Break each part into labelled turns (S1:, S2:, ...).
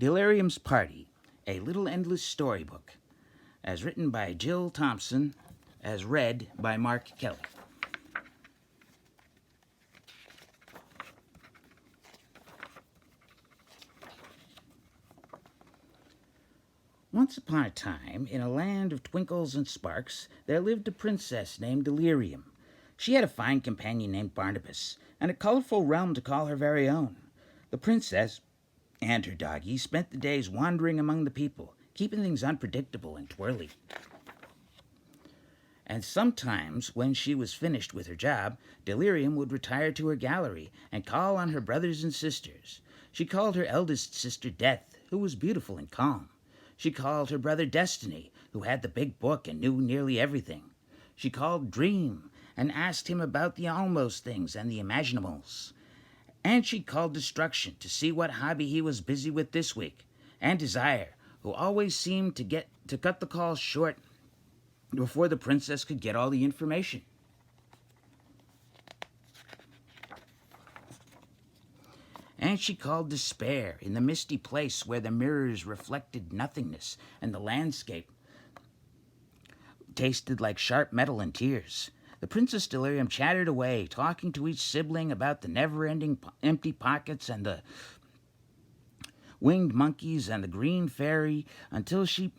S1: Delirium's Party, a little endless storybook, as written by Jill Thompson, as read by Mark Kelly. Once upon a time, in a land of twinkles and sparks, there lived a princess named Delirium. She had a fine companion named Barnabas, and a colorful realm to call her very own. The princess and her doggie spent the days wandering among the people, keeping things unpredictable and twirly. And sometimes, when she was finished with her job, Delirium would retire to her gallery and call on her brothers and sisters. She called her eldest sister Death, who was beautiful and calm. She called her brother Destiny, who had the big book and knew nearly everything. She called Dream, and asked him about the almost things and the imaginables. And she called Destruction to see what hobby he was busy with this week, and Desire, who always seemed to cut the call short before the princess could get all the information. And she called Despair in the misty place where the mirrors reflected nothingness and the landscape tasted like sharp metal and tears. The Princess Delirium chattered away, talking to each sibling about the never-ending empty pockets and the winged monkeys and the green fairy, until she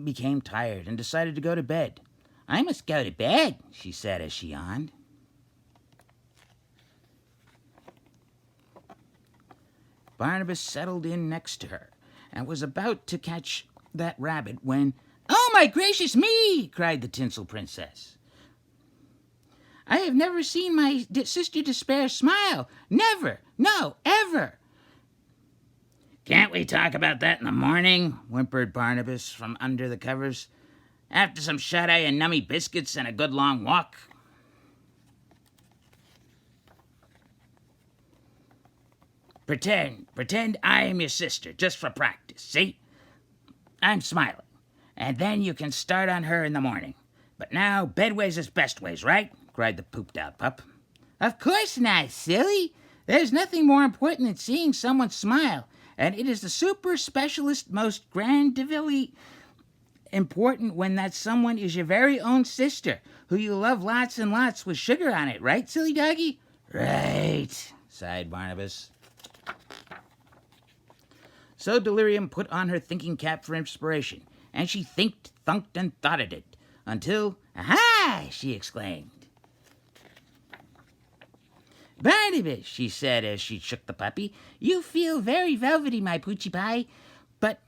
S1: became tired and decided to go to bed. "I must go to bed," she said as she yawned. Barnabas settled in next to her and was about to catch that rabbit when, "Oh, my gracious me!" cried the tinsel princess. "I have never seen my sister Despair smile. Never. No, ever." "Can't we talk about that in the morning?" whimpered Barnabas from under the covers. "After some shut-eye and nummy biscuits and a good long walk." Pretend I am your sister, just for practice, see? I'm smiling, and then you can start on her in the morning. But now, bedways is best ways, right?" cried the pooped-out pup. "Of course not, silly. There's nothing more important than seeing someone smile, and it is the super specialist, most grandively important when that someone is your very own sister, who you love lots and lots with sugar on it, right, silly doggy?" "Right," sighed Barnabas. So Delirium put on her thinking cap for inspiration, and she thinked, thunked, and thoughted it, until, "Aha!" she exclaimed. "Barnabas," she said as she shook the puppy, "you feel very velvety, my poochie pie. But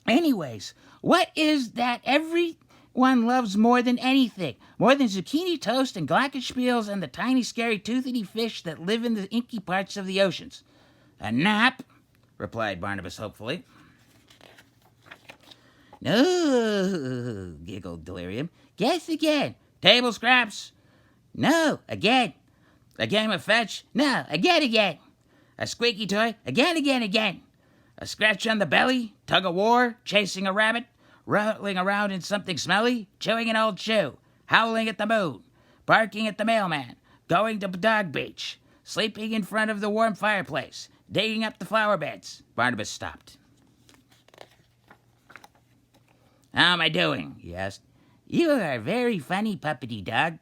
S1: anyways, what is that everyone loves more than anything? More than zucchini toast and glockenspiels and the tiny scary toothy fish that live in the inky parts of the oceans?" "A nap," replied Barnabas hopefully. "No," giggled Delirium. "Guess again." "Table scraps." "No, again." "A game of fetch." "No, again. "A squeaky toy." Again. "A scratch on the belly." "Tug of war." "Chasing a rabbit." "Rolling around in something smelly." "Chewing an old shoe." "Howling at the moon." "Barking at the mailman." "Going to dog beach." "Sleeping in front of the warm fireplace." "Digging up the flower beds." Barnabas stopped. "How am I doing?" he asked. "You are very funny, puppety dog."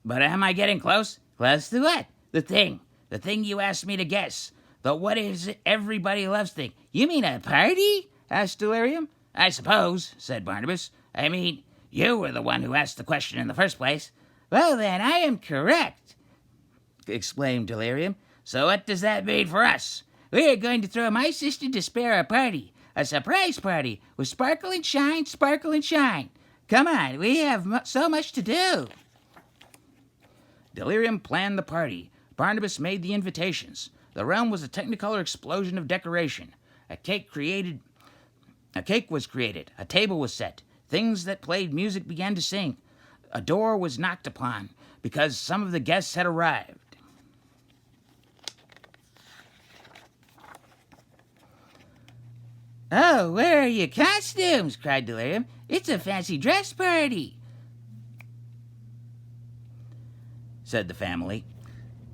S1: "But am I getting close?" "Close to what?" The thing you asked me to guess. The what is it everybody loves thing." "You mean a party?" asked Delirium. "I suppose," said Barnabas. "I mean, you were the one who asked the question in the first place." "Well, then, I am correct," exclaimed Delirium. "So what does that mean for us?" "We are going to throw my sister Despair a party. A surprise party with sparkle and shine. Come on, we have so much to do." Delirium planned the party. Barnabas made the invitations. The realm was a technicolor explosion of decoration. A cake was created. A table was set. Things that played music began to sing. A door was knocked upon because some of the guests had arrived. "Oh, where are your costumes?" cried Delirium. "It's a fancy dress party," said the family.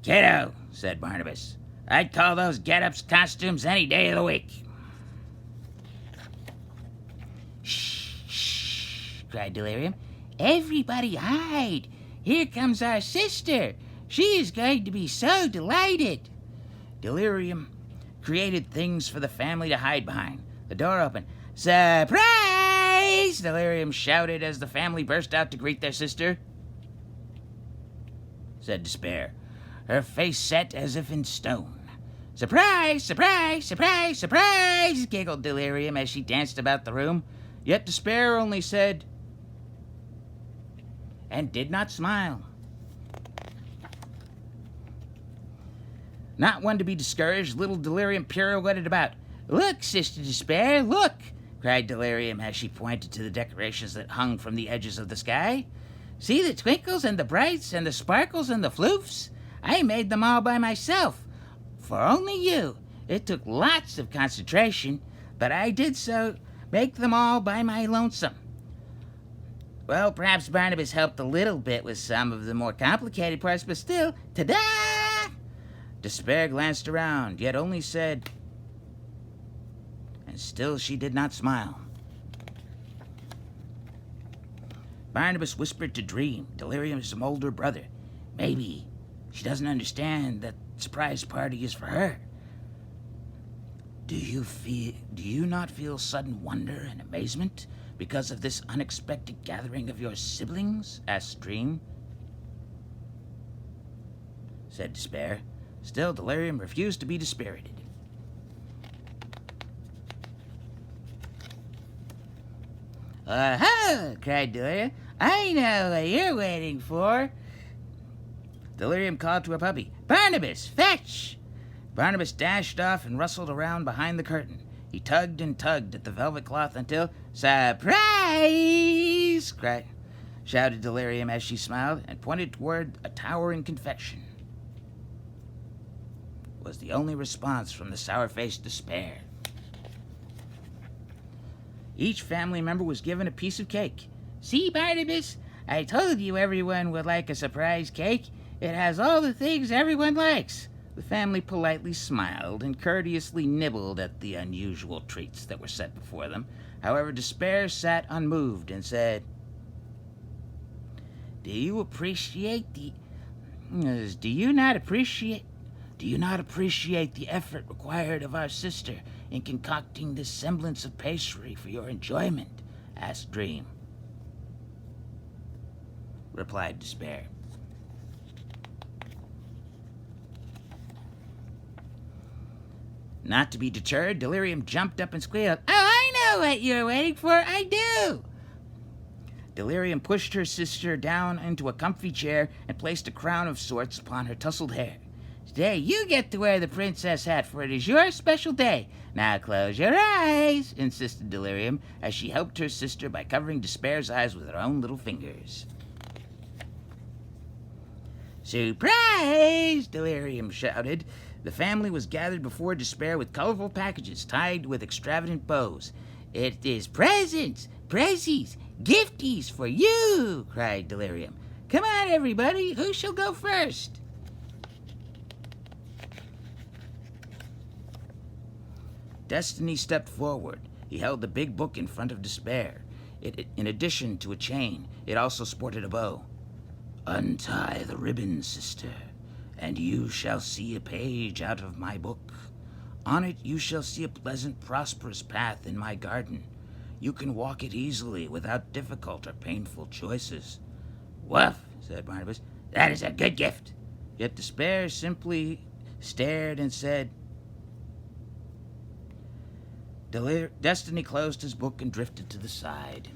S1: "Kiddo," said Barnabas, "I'd call those get-ups costumes any day of the week." cried Delirium. "Everybody hide! Here comes our sister! She is going to be so delighted!" Delirium created things for the family to hide behind. The door opened. "Surprise!" Delirium shouted as the family burst out to greet their sister. Said Despair, her face set as if in stone. "Surprise! Surprise! Surprise! Surprise!" giggled Delirium as she danced about the room. Yet Despair only said, and did not smile. Not one to be discouraged, little Delirium pirouetted about. "Look, Sister Despair, look!" cried Delirium as she pointed to the decorations that hung from the edges of the sky. "See the twinkles and the brights and the sparkles and the floofs? I made them all by myself, for only you. It took lots of concentration, but I did so make them all by my lonesome." Well, perhaps Barnabas helped a little bit with some of the more complicated parts, but still, ta-da! Despair glanced around, yet only said, and still she did not smile. Barnabas whispered to Dream, Delirium's older brother, "Maybe she doesn't understand that the surprise party is for her." Do you not feel sudden wonder and amazement because of this unexpected gathering of your siblings?" asked Dream. Said Despair. Still, Delirium refused to be dispirited. "Aha!" cried Delirium. "I know what you're waiting for." Delirium called to a puppy, "Barnabas, fetch!" Barnabas dashed off and rustled around behind the curtain. He tugged and tugged at the velvet cloth until, "Surprise!" shouted Delirium as she smiled and pointed toward a towering confection. Was the only response from the sour-faced Despair. Each family member was given a piece of cake. "See, Barnabas, I told you everyone would like a surprise cake. It has all the things everyone likes." The family politely smiled and courteously nibbled at the unusual treats that were set before them. However, Despair sat unmoved and said, Do you not appreciate the effort required of our sister in concocting this semblance of pastry for your enjoyment?" asked Dream. Replied Despair. Not to be deterred, Delirium jumped up and squealed, "Oh, I know what you're waiting for, I do!" Delirium pushed her sister down into a comfy chair and placed a crown of sorts upon her tousled hair. "Today you get to wear the princess hat, for it is your special day. Now close your eyes," insisted Delirium, as she helped her sister by covering Despair's eyes with her own little fingers. "Surprise!" Delirium shouted. The family was gathered before Despair with colorful packages tied with extravagant bows. "It is presents, prezzies, gifties for you!" cried Delirium. "Come on, everybody, who shall go first?" Destiny stepped forward. He held the big book in front of Despair. In addition to a chain, it also sported a bow. "Untie the ribbon, sister, and you shall see a page out of my book. On it you shall see a pleasant, prosperous path in my garden. You can walk it easily without difficult or painful choices." "Woof," said Barnabas. "That is a good gift." Yet Despair simply stared and said, Destiny closed his book and drifted to the side.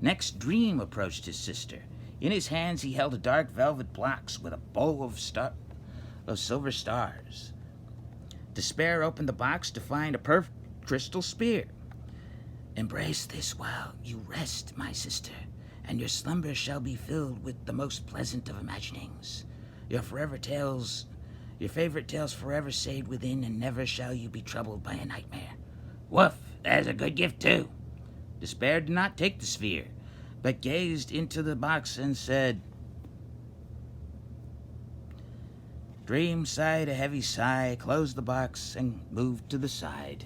S1: Next, Dream approached his sister. In his hands he held a dark velvet box with a bow of silver stars. Despair opened the box to find a perfect crystal spear. "Embrace this while you rest, my sister, and your slumber shall be filled with the most pleasant of imaginings. Your favorite tales forever stayed within, and never shall you be troubled by a nightmare." "Woof, that is a good gift too." Despair did not take the sphere, but gazed into the box and said, Dream sighed a heavy sigh, closed the box, and moved to the side.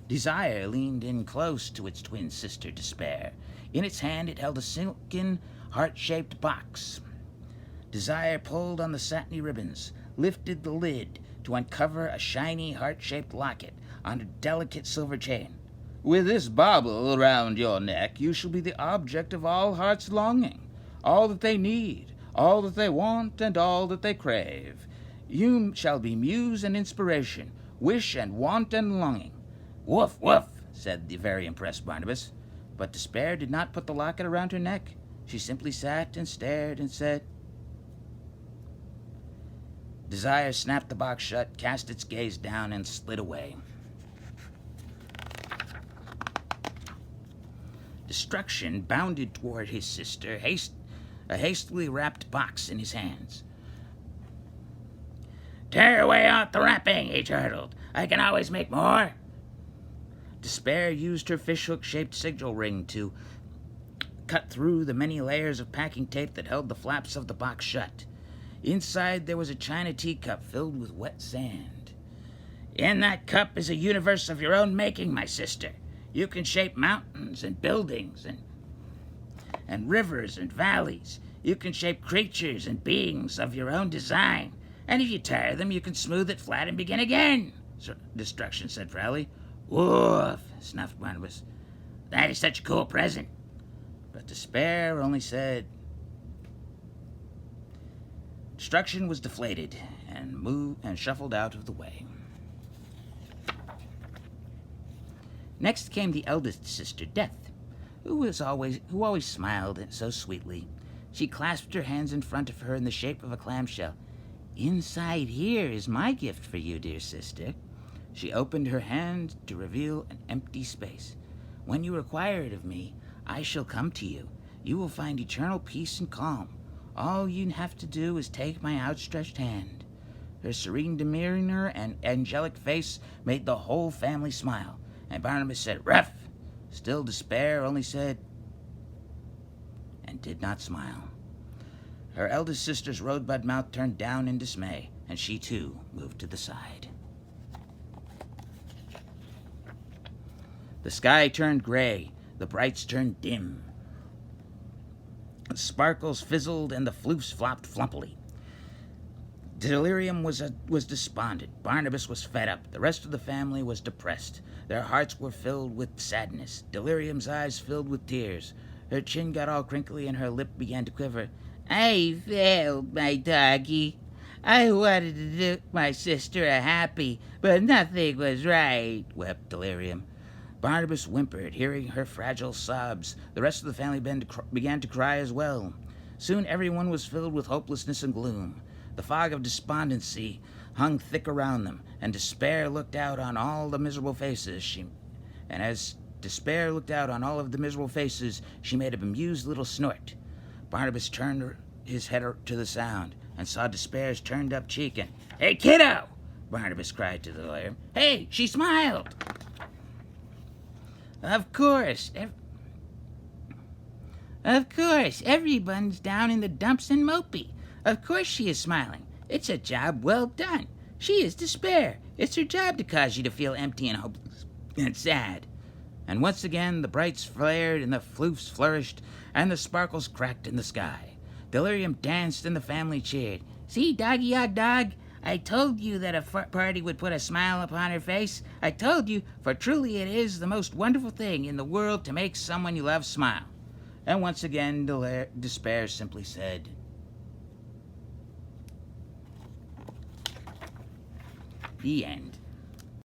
S1: Desire leaned in close to its twin sister, Despair. In its hand it held a silken, heart-shaped box. Desire pulled on the satiny ribbons, lifted the lid to uncover a shiny, heart-shaped locket on a delicate silver chain. With this bauble around your neck, you shall be the object of all hearts' longing, all that they need, all that they want, and all that they crave. You shall be muse and inspiration, wish and want and longing. Woof, woof, said the very impressed Barnabas. But Despair did not put the locket around her neck. She simply sat and stared and said. Desire snapped the box shut, cast its gaze down, and slid away. Destruction bounded toward his sister, a hastily wrapped box in his hands. Tear away out the wrapping, he chortled. I can always make more. Despair used her fishhook-shaped sigil ring to cut through the many layers of packing tape that held the flaps of the box shut. Inside there was a china teacup filled with wet sand. In that cup is a universe of your own making, my sister. You can shape mountains and buildings and rivers and valleys. You can shape creatures and beings of your own design. And if you tire them, you can smooth it flat and begin again, Destruction said proudly. Woof, snuffed Barnabas. That is such a cool present. But Despair only said. Destruction was deflated and moved and shuffled out of the way. Next came the eldest sister, Death, who always smiled so sweetly. She clasped her hands in front of her in the shape of a clamshell. Inside here is my gift for you, dear sister. She opened her hand to reveal an empty space. When you require it of me, I shall come to you. You will find eternal peace and calm. All you have to do is take my outstretched hand. Her serene demeanor and angelic face made the whole family smile, and Barnabas said, Ruff! Still Despair only said, and did not smile. Her eldest sister's rosebud mouth turned down in dismay, and she too moved to the side. The sky turned gray, the brights turned dim. The sparkles fizzled and the floofs flopped flumpily. Delirium was despondent. Barnabas was fed up. The rest of the family was depressed. Their hearts were filled with sadness. Delirium's eyes filled with tears. Her chin got all crinkly and her lip began to quiver. I failed, my doggy. I wanted to do my sister a happy, but nothing was right, wept Delirium. Barnabas whimpered, hearing her fragile sobs. The rest of the family began to cry as well. Soon everyone was filled with hopelessness and gloom. The fog of despondency hung thick around them, and Despair looked out on all the miserable faces. As Despair looked out on all of the miserable faces, she made a bemused little snort. Barnabas turned his head to the sound and saw Despair's turned-up cheek and, Hey, kiddo! Barnabas cried to the lawyer. Hey, she smiled! Of course, everyone's down in the dumps and mopey. Of course she is smiling. It's a job well done. She is Despair. It's her job to cause you to feel empty and hopeless and sad. And once again the brights flared and the floofs flourished and the sparkles cracked in the sky. Delirium danced and the family cheered. See, doggy-dog, I told you that a party would put a smile upon her face. I told you, for truly it is the most wonderful thing in the world to make someone you love smile. And once again, Despair simply said, The end.